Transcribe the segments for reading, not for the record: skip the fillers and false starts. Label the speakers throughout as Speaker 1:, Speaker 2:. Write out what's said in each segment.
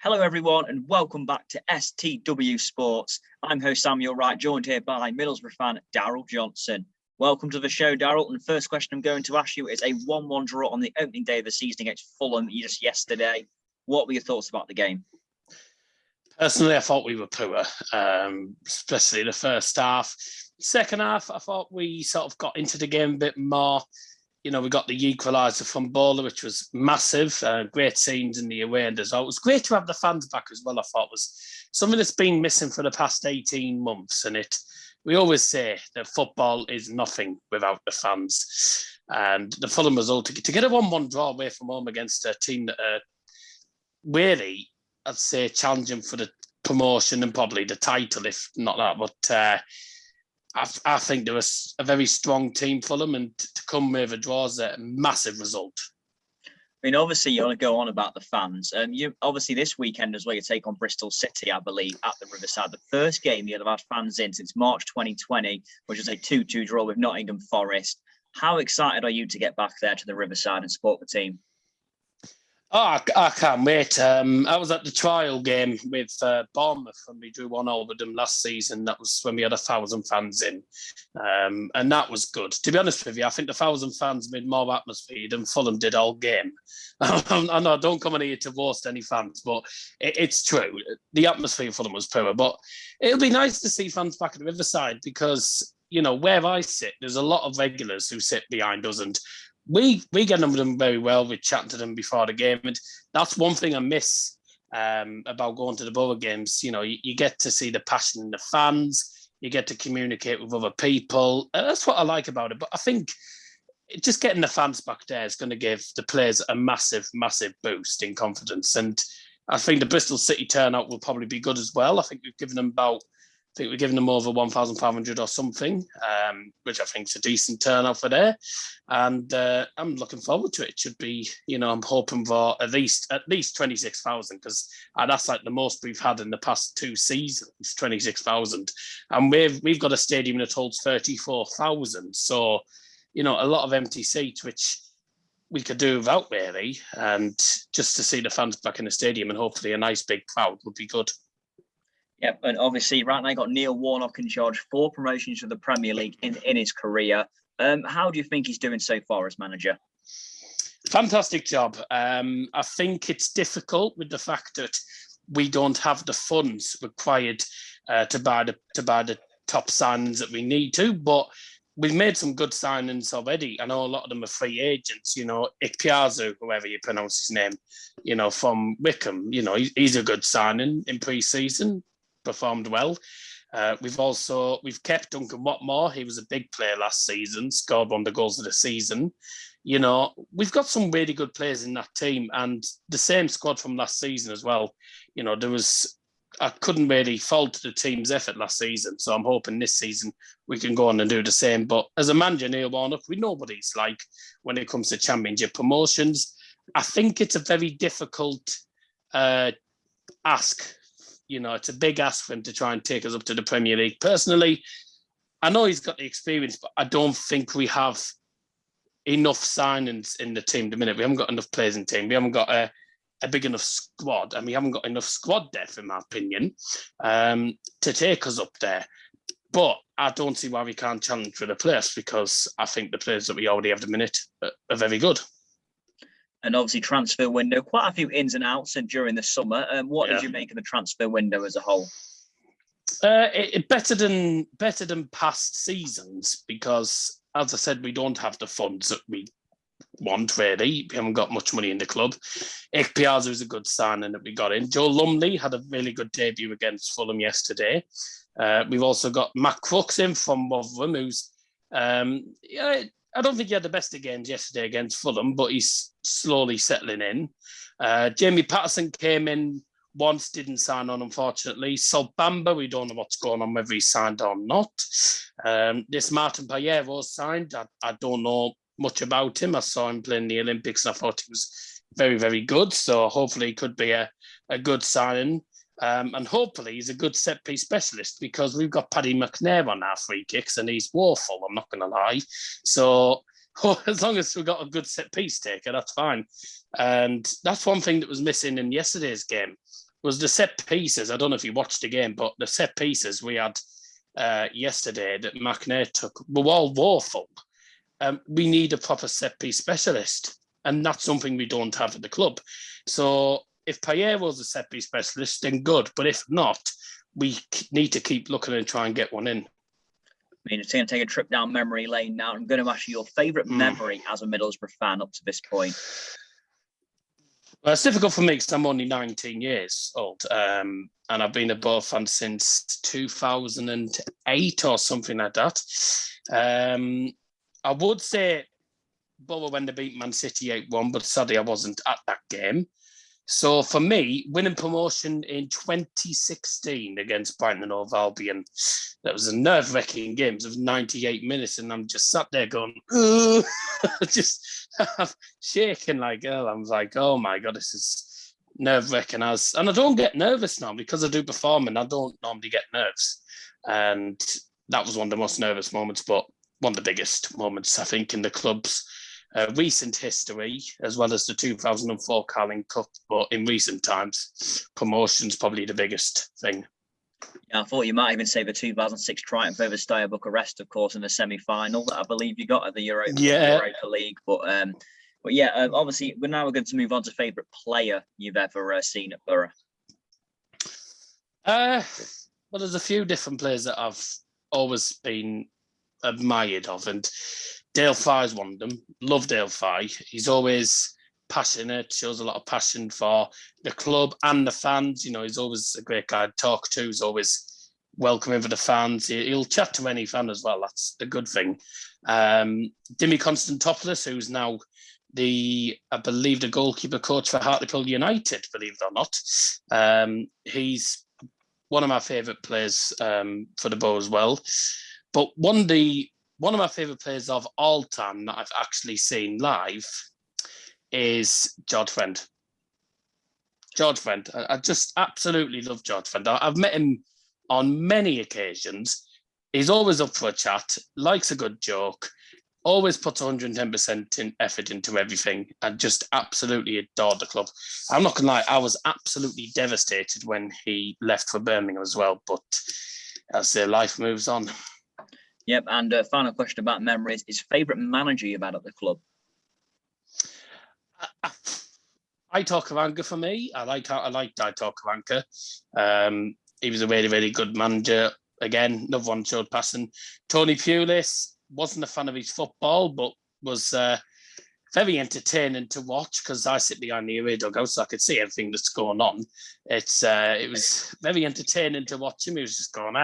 Speaker 1: Hello, everyone, and welcome back to STW Sports. I'm host Samuel Wright, joined here by Middlesbrough fan Darryl Johnson. Welcome to the show, Darryl. And the first question I'm going to ask you is a 1-1 draw on the opening day of the season against Fulham just yesterday. What were your thoughts about the game?
Speaker 2: Personally, I thought we were poor, especially the first half. Second half, I thought we sort of got into the game a bit more. You know, we got the equaliser from Bowler, which was massive. Great scenes in the away end as well. It was great to have the fans back as well, I thought was something that's been missing for the past 18 months. And we always say that football is nothing without the fans. And the Fulham result, to get a 1-1 draw away from home against a team that are really, I'd say, challenging for the promotion and probably the title, if not that. But I think there was a very strong team for them, and to come with a draw is a massive result.
Speaker 1: I mean, obviously, you want to go on about the fans. You obviously this weekend as well, you take on Bristol City, I believe, at the Riverside. The first game you'll have had fans in since March 2020, which is a 2-2 draw with Nottingham Forest. How excited are you to get back there to the Riverside and support the team?
Speaker 2: Oh, I can't wait. I was at the trial game with Bournemouth when we drew 1-0 with them last season. That was when we had 1,000 fans in. And that was good. To be honest with you, I think the 1,000 fans made more atmosphere than Fulham did all game. I know, don't come in here to roast any fans, but it's true. The atmosphere for them was poor. But it'll be nice to see fans back at the Riverside because, you know, where I sit, there's a lot of regulars who sit behind us, and we get on with them very well. We chat to them before the game, and that's one thing I miss about going to the Borough games. You know, you get to see the passion in the fans, you get to communicate with other people. That's what I like about it. But I think just getting the fans back there is going to give the players a massive, massive boost in confidence. And I think the Bristol City turnout will probably be good as well. I think we've given them over 1,500 or something, which I think is a decent turnout for there. And I'm looking forward to it. It should be, you know, I'm hoping for at least 26,000, because that's like the most we've had in the past 2 seasons, 26,000. And we've got a stadium that holds 34,000. So, you know, a lot of empty seats, which we could do without really. And just to see the fans back in the stadium and hopefully a nice big crowd would be good.
Speaker 1: Yep, and obviously right now you got Neil Warnock in charge, 4 promotions to the Premier League in his career. How do you think he's doing so far as manager?
Speaker 2: Fantastic job. I think it's difficult with the fact that we don't have the funds required to buy the top signings that we need to, but we've made some good signings already. I know a lot of them are free agents. You know, Ikpiazu, whoever you pronounce his name, you know, from Wickham. You know, he's a good signing in pre-season. Performed well. We've kept Duncan Watmore. He was a big player last season, scored one of the goals of the season. You know, we've got some really good players in that team, and the same squad from last season as well. You know, I couldn't really fault the team's effort last season, so I'm hoping this season we can go on and do the same. But as a manager, Neil Warnock, we know what he's like when it comes to championship promotions. I think it's a very difficult ask. You know, it's a big ask for him to try and take us up to the Premier League. Personally, I know he's got the experience, but I don't think we have enough signings in the team at the minute. We haven't got enough players in the team. We haven't got a big enough squad, and we haven't got enough squad depth, in my opinion, to take us up there. But I don't see why we can't challenge for the players, because I think the players that we already have at the minute are very good.
Speaker 1: And obviously transfer window, quite a few ins and outs during the summer. What did you make of the transfer window as a whole?
Speaker 2: Better than past seasons, because, as I said, we don't have the funds that we want, really. We haven't got much money in the club. Ikpiazu is a good signing that we got in. Joe Lumley had a really good debut against Fulham yesterday. We've also got Matt Crooks in from Rotherham, who's I don't think he had the best of games yesterday against Fulham, but he's slowly settling in. Jamie Patterson came in once, didn't sign on, unfortunately. Sol Bamba, we don't know what's going on, whether he signed or not. This Martin Payero signed. I don't know much about him. I saw him playing the Olympics and I thought he was very, very good. So hopefully he could be a good signing. And hopefully he's a good set-piece specialist, because we've got Paddy McNair on our free kicks and he's woeful, I'm not going to lie. So as long as we've got a good set-piece taker, that's fine. And that's one thing that was missing in yesterday's game. was the set pieces. I don't know if you watched the game, but the set pieces we had yesterday that McNair took were all woeful. We need a proper set piece specialist, and that's something we don't have at the club. So if Payet was a set piece specialist, then good. But if not, we need to keep looking and try and get one in.
Speaker 1: I mean, it's going to take a trip down memory lane now. I'm going to ask you your favourite memory as a Middlesbrough fan up to this point.
Speaker 2: Well, it's difficult for me because I'm only 19 years old, and I've been a Borough fan since 2008 or something like that. I would say Borough when they beat Man City 8-1, but sadly I wasn't at that game. So for me, winning promotion in 2016 against Brighton and Hove Albion, that was a nerve-wracking game. It was 98 minutes, and I'm just sat there going, just shaking like hell. I'm like, oh my God, this is nerve-wracking. And I don't get nervous now because I do perform, and I don't normally get nerves. And that was one of the most nervous moments, but one of the biggest moments, I think, in the club's recent history, as well as the 2004 Carling Cup. But in recent times, promotion's probably the biggest thing.
Speaker 1: Yeah, I thought you might even say the 2006 triumph over Steaua Bucharest, of course, in the semi-final that I believe you got at the Europa League. But yeah, obviously, we're going to move on to favourite player you've ever seen at Borough.
Speaker 2: Well, there's a few different players that I've always been admired of, and Dale Fry's one of them. Love Dale Fry. He's always passionate, shows a lot of passion for the club and the fans. You know, he's always a great guy to talk to. He's always welcoming for the fans. He'll chat to any fan as well. That's the good thing. Dimi Konstantopoulos, who's now I believe the goalkeeper coach for Hartlepool United, believe it or not. He's one of my favourite players for the Bow as well. But one of my favourite players of all time that I've actually seen live is George Friend. George Friend. I just absolutely love George Friend. I've met him on many occasions. He's always up for a chat, likes a good joke, always puts 110% in effort into everything, and just absolutely adored the club. I'm not going to lie, I was absolutely devastated when he left for Birmingham as well, but as I say, life moves on.
Speaker 1: Yep, and final question about memories. Is favourite manager you've had at the club?
Speaker 2: Aitor Karanka for me. I liked Aitor Karanka. He was a really, really good manager. Again, another one showed passing. Tony Pulis, wasn't a fan of his football, but was very entertaining to watch because I sit behind the away dugout, so I could see everything that's going on. It was very entertaining to watch him. He was just going,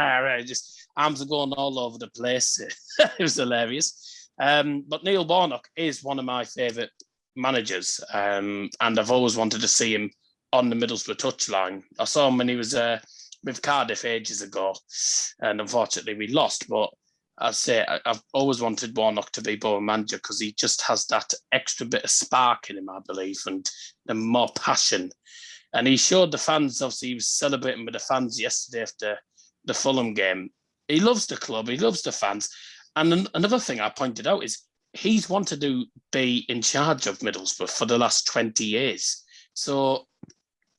Speaker 2: just arms are going all over the place. It was hilarious. But Neil Warnock is one of my favourite managers, and I've always wanted to see him on the Middlesbrough touchline. I saw him when he was with Cardiff ages ago, and unfortunately we lost. But I'd say I've always wanted Warnock to be Borough manager because he just has that extra bit of spark in him, I believe, and more passion. And he showed the fans, obviously, he was celebrating with the fans yesterday after the Fulham game. He loves the club, he loves the fans. And another thing I pointed out is he's wanted to be in charge of Middlesbrough for the last 20 years. So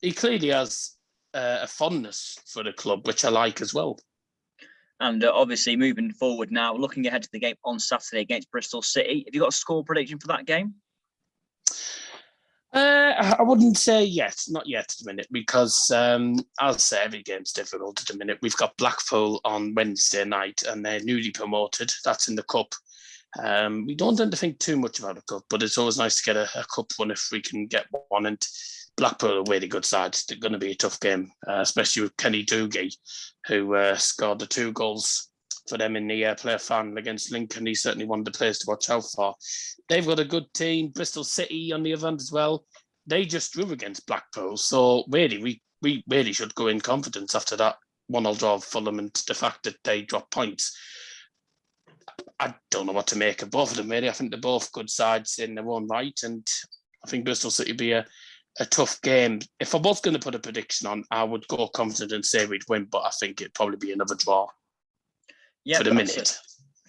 Speaker 2: he clearly has a fondness for the club, which I like as well.
Speaker 1: And obviously, moving forward now, looking ahead to the game on Saturday against Bristol City, have you got a score prediction for that game?
Speaker 2: I wouldn't say yet, not yet at the minute, because I'll say every game's difficult at the minute. We've got Blackpool on Wednesday night, and they're newly promoted. That's in the Cup. We don't tend to think too much about the Cup, but it's always nice to get a Cup one if we can get one. And Blackpool are a really good side. It's going to be a tough game, especially with Kenny Doogie, who scored the 2 goals for them in the player final against Lincoln. He's certainly one of the players to watch out for. They've got a good team. Bristol City on the other end as well. They just drew against Blackpool. So really, we really should go in confidence after that 1-1 draw of Fulham and the fact that they dropped points. I don't know what to make of both of them, really. I think they're both good sides in their own right. And I think Bristol City will be a tough game. If I was going to put a prediction on, I would go confident and say we'd win, but I think it'd probably be another draw for the minute.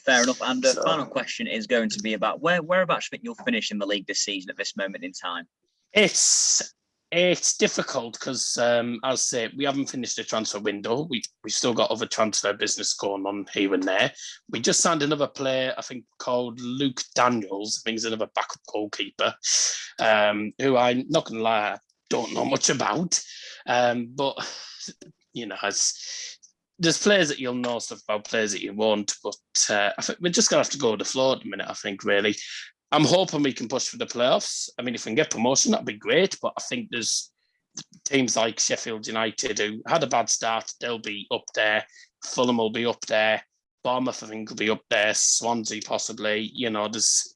Speaker 1: Fair enough. And the final question is going to be about whereabouts you think you'll finish in the league this season at this moment in time?
Speaker 2: It's It's difficult because, as I say, we haven't finished the transfer window. We've still got other transfer business going on here and there. We just signed another player, I think, called Luke Daniels. I think he's another backup goalkeeper, who I'm not going to lie, I don't know much about. But, there's players that you'll know stuff about, players that you won't. But I think we're just going to have to go with the flow at the minute, I think, really. I'm hoping we can push for the playoffs. I mean, if we can get promotion, that'd be great. But I think there's teams like Sheffield United who had a bad start. They'll be up there. Fulham will be up there. Bournemouth, I think, will be up there. Swansea, possibly. There's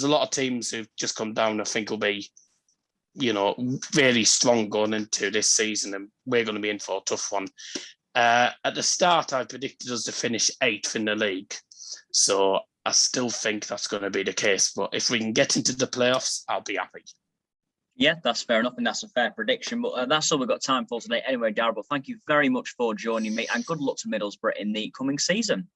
Speaker 2: a lot of teams who've just come down. I think will be, really strong going into this season, and we're going to be in for a tough one. At the start, I predicted us to finish 8th in the league. So I still think that's going to be the case. But if we can get into the playoffs, I'll be happy.
Speaker 1: Yeah, that's fair enough, and that's a fair prediction. But that's all we've got time for today. Anyway, Darryl, thank you very much for joining me, and good luck to Middlesbrough in the coming season.